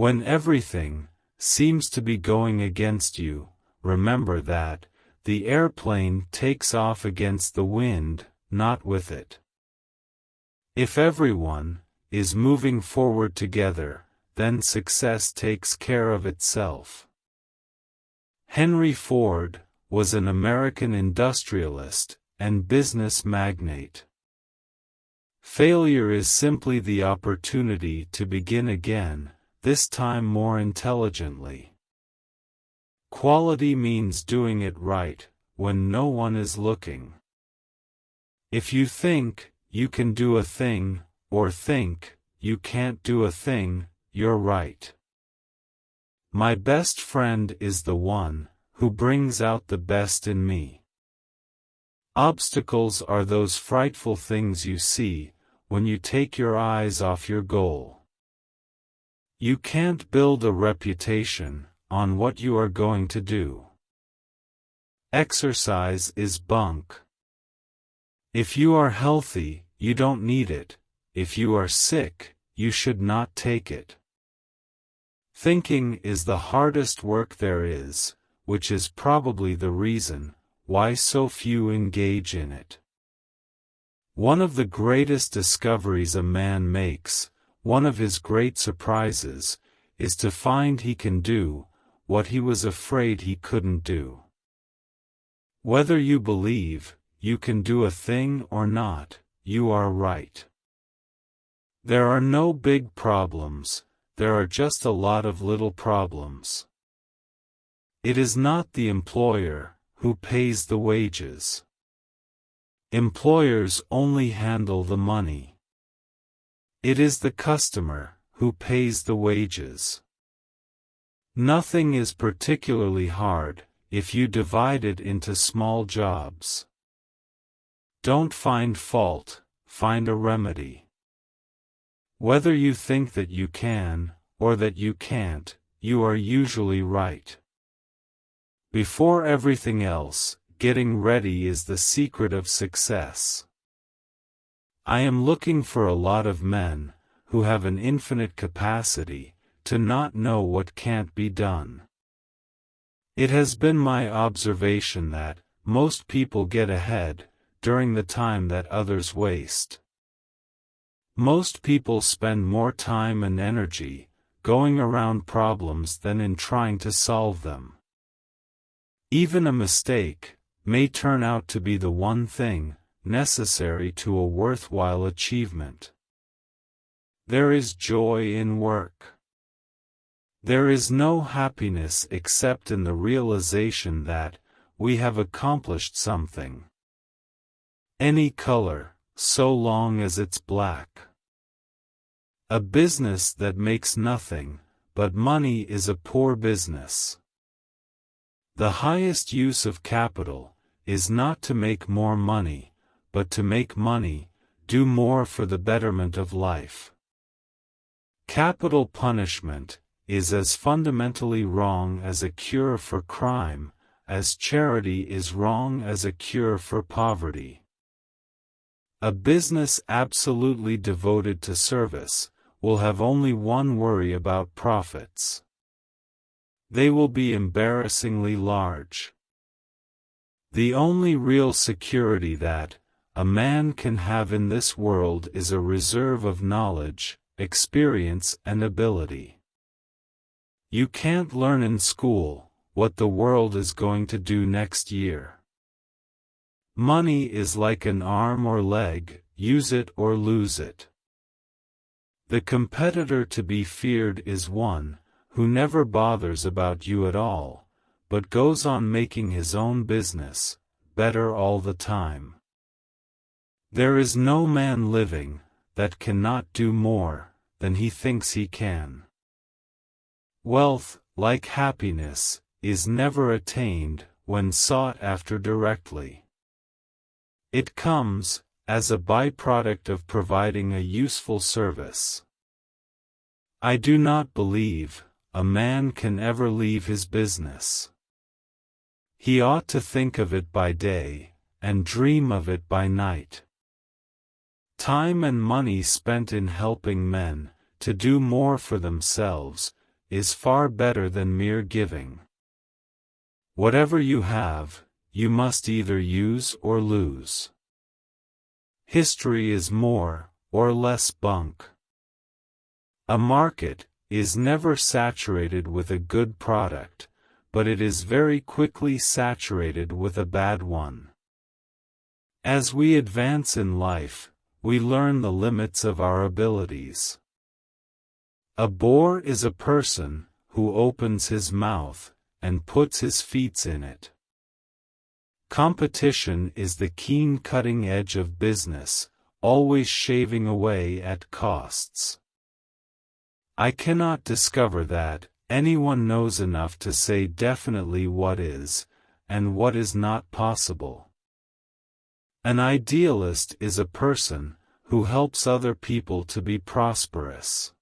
When everything seems to be going against you, remember that the airplane takes off against the wind, not with it. If everyone is moving forward together, then success takes care of itself. Henry Ford was an American industrialist and business magnate. Failure is simply the opportunity to begin again, this time more intelligently. Quality means doing it right, when no one is looking. If you think you can do a thing, or think you can't do a thing, you're right. My best friend is the one who brings out the best in me. Obstacles are those frightful things you see when you take your eyes off your goal. You can't build a reputation on what you are going to do. Exercise is bunk. If you are healthy, you don't need it. If you are sick, you should not take it. Thinking is the hardest work there is, which is probably the reason why so few engage in it. One of the greatest discoveries a man makes, one of his great surprises, is to find he can do what he was afraid he couldn't do. Whether you believe you can do a thing or not, you are right. There are no big problems, there are just a lot of little problems. It is not the employer who pays the wages. Employers only handle the money. It is the customer who pays the wages. Nothing is particularly hard if you divide it into small jobs. Don't find fault, find a remedy. Whether you think that you can, or that you can't, you are usually right. Before everything else, getting ready is the secret of success. I am looking for a lot of men who have an infinite capacity to not know what can't be done. It has been my observation that most people get ahead during the time that others waste. Most people spend more time and energy going around problems than in trying to solve them. Even a mistake may turn out to be the one thing necessary to a worthwhile achievement. There is joy in work. There is no happiness except in the realization that we have accomplished something. Any color, so long as it's black. A business that makes nothing but money is a poor business. The highest use of capital is not to make more money, but to make money do more for the betterment of life. Capital punishment is as fundamentally wrong as a cure for crime, as charity is wrong as a cure for poverty. A business absolutely devoted to service will have only one worry about profits. They will be embarrassingly large. The only real security that a man can have in this world is a reserve of knowledge, experience and ability. You can't learn in school what the world is going to do next year. Money is like an arm or leg, use it or lose it. The competitor to be feared is one who never bothers about you at all, but goes on making his own business better all the time. There is no man living that cannot do more than he thinks he can. Wealth, like happiness, is never attained when sought after directly. It comes as a byproduct of providing a useful service. I do not believe a man can ever leave his business. He ought to think of it by day, and dream of it by night. Time and money spent in helping men to do more for themselves is far better than mere giving. Whatever you have, you must either use or lose. History is more or less bunk. A market is never saturated with a good product, but it is very quickly saturated with a bad one. As we advance in life, we learn the limits of our abilities. A bore is a person who opens his mouth and puts his feet in it. Competition is the keen cutting edge of business, always shaving away at costs. I cannot discover that anyone knows enough to say definitely what is, and what is not possible. An idealist is a person who helps other people to be prosperous.